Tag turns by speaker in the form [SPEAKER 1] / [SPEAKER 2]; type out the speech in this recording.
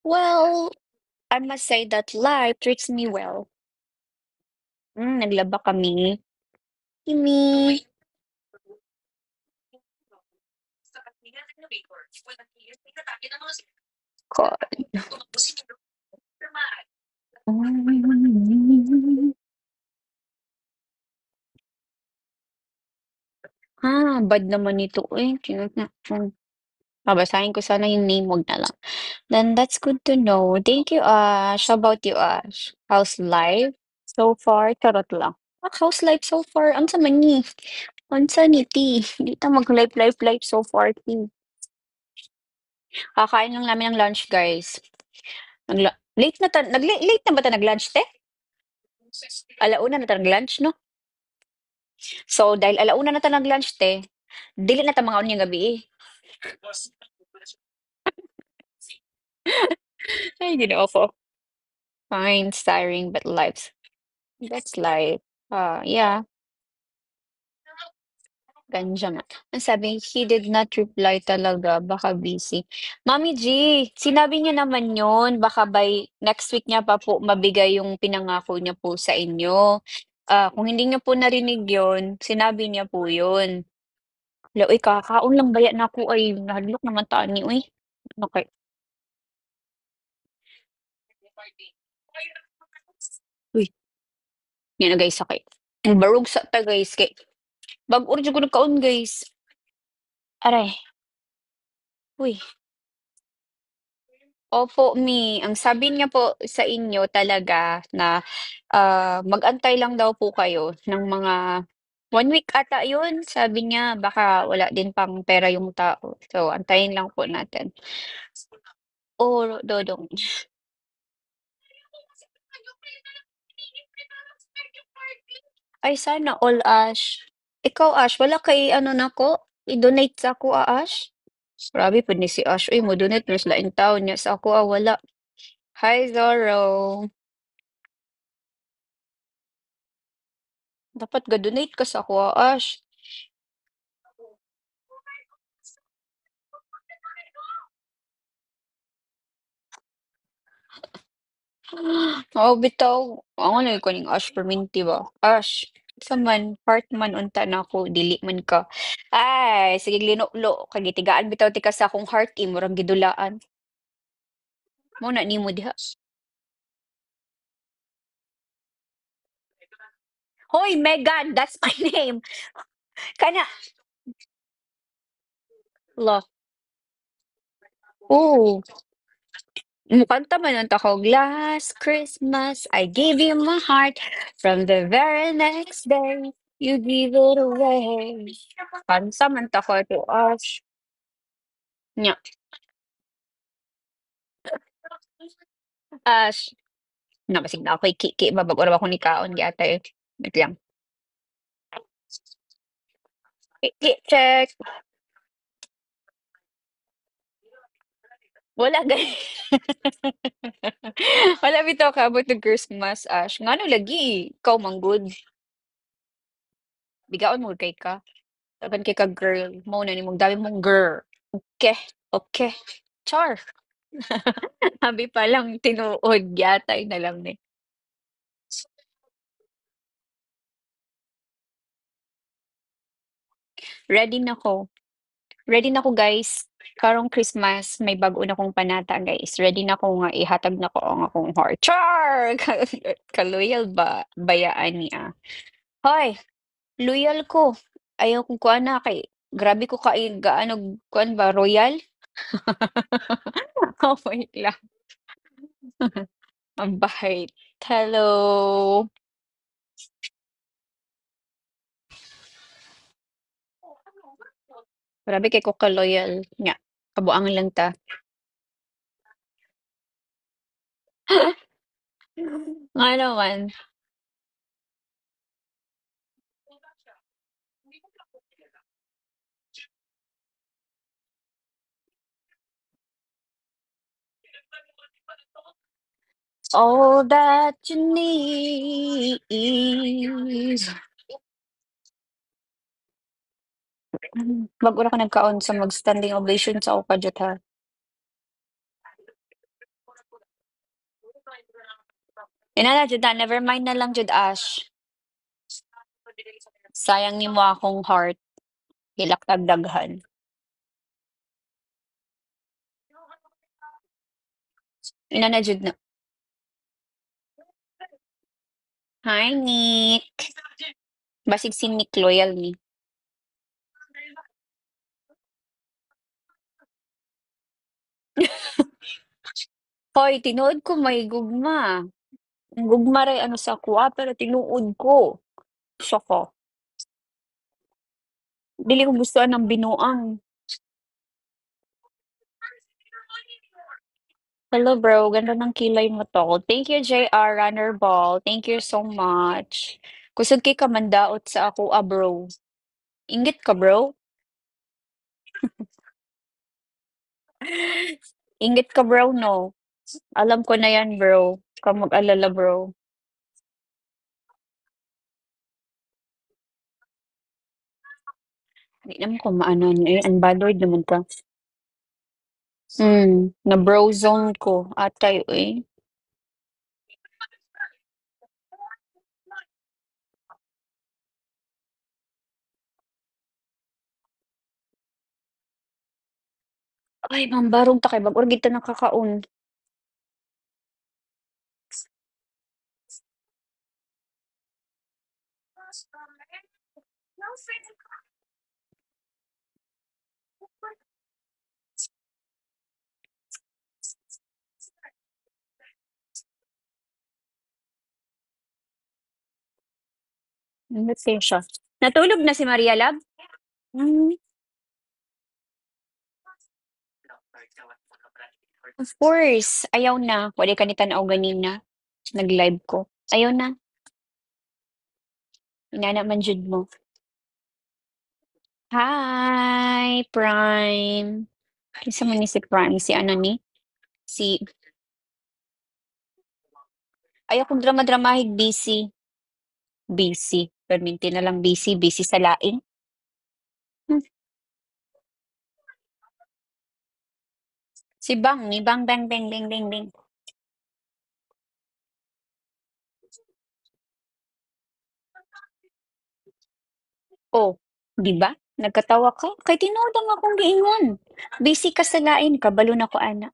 [SPEAKER 1] Well, I must say that life treats me well. Naglaba kami. Kimi. God. Bad naman nito, eh, babasahin ko sana yung name, wag na lang. Then that's good to know. Thank you, Ash. How about you, Ash? How's life so far? Charot lang. How's life so far? Unsa man ni? Unsa ni ti? Di ta mag-life so far ti. Kakain lang namin ng lunch, guys. Late na ta late na ba ta nag-lunch, te? 1:00 na ta nag-lunch, no? So, dahil 1:00 na ta nag-lunch, te, dili na ta mga unyang gabi, eh. Ay, ginoo ko. Fine, tiring, but that's life. Yeah, ganja man. Ang sabi, he did not reply talaga, baka busy. Mami G, sinabi niya naman yun, baka by next week niya pa po mabigay yung pinangako niya po sa inyo. Kung hindi niyo po narinig yun, sinabi niya po yun. Hala, uy, kakaon lang baya na ako ay nahadlok naman tani, uy. Okay. Uy, yan na guys, sakit. Ang barog sa ta guys, kay bag-o rin ko nagkaon guys. Aray, uy. Opo, ang sabi niya po sa inyo talaga na, mag-antay lang daw po kayo ng mga 1 week ata yun, sabi niya baka wala din pang pera yung tao. So, antayin lang po natin. Oo, Dodong. Ay sana all, Ash. Ikaw, Ash, wala kay ano nako, i-donate sa ako, Ash? Grabe pud ni si Ash, uy mo-donate na sa laing taon niya, sa ako, wala. Hi, Zorro. Dapat ga-donate ka sa ako, Ash. Oo, bitaw. Ako na ko ning Ash perminti ba? Ash, sa man, part man unta na ako, dili man ka. Ay, sige linuklo, kay gitigaan bitaw ti ka sa akong heart murag gidulaan. Mo na nimo diha. Hoy, Megan, that's my name. Kana, la. Oh, mukanta man unta ko. Last Christmas, I gave you my heart. From the very next day, you give it away. Kansa man ta ko to Ash. Nya, Ash. Nabasig na ako'y kiki babag ora ako ni kaon gyatay. Wait lang. Kiki check. Wala gay. Wala bitaw kaabot ng Christmas, Ash. Ngano lagi ikaw manggod. Bigaon mo kay ka. Dagan kay ka girl. Mao na nimong dami mong girl. Okay. Okay. Char. Habi pa lang tinuod gyatay na lang ni. Ready na ko. Ready na ko guys. Karong Christmas may bag-o na kong panata guys. Ready na ko nga ihatag na ko ang akong heart. Char! Ka-loyal ba bayaan niya? Hoy, loyal ko. Ayaw kong kuan na kay grabe ko kay gaano kuan ba royal? Oh, wait lang. Ang bait. Hello. Grabe kay ko ka-loyal nya. Kabuang lang ta. Nga naman. All that you need. Bago na ka nagkaon sa mag-standing ovation sa Okajut ha. Inana jud na, never mind na lang jud, Ash. Sayang nimo akong heart, hilak tag daghan. Inana jud na. Hi, Nick. Basig si Nick loyal ni. Hoy, tinuod ko may gugma. Ang gugma ray ano sa kuha, pero tinuod ko. Saka. Dili ko gustuhan ng binuang. Hello, bro. Ganda ng kilay mo to. Thank you, JR Runner Ball. Thank you so much. Kusog kay ka mandaot sa ako, bro. Inggit ka, bro? Inggit ka, bro, no? Alam ko na yan, bro. Huwag mag-alala, bro. Hindi naman ko maano niya eh. Unbothered naman ka. Na-bro zone ko. Atay, eh. Ay, mambarong ta kay bag-or kita nakakaon. Ingat kayo siya. Natulog na si Maria Lab? Hmm, of course. Ayaw na. Wala ka ni tanaw ganina. Nag-live ko. Ayaw na. Inana man jud mo. Hi, Prime. Kinsa man ni si Prime? Si ano ni? Si ayaw kong drama-dramahig busy. Busy. Perminti na lang busy. Busy sa laing. Hmm. Si Bang ni Bang Bang Bang Bang Bang Bang. Oh, 'di ba? Nagkatawa ka? Kay tinuod ang akong giingon. Busy ka sa lain, kabalo na ko ana.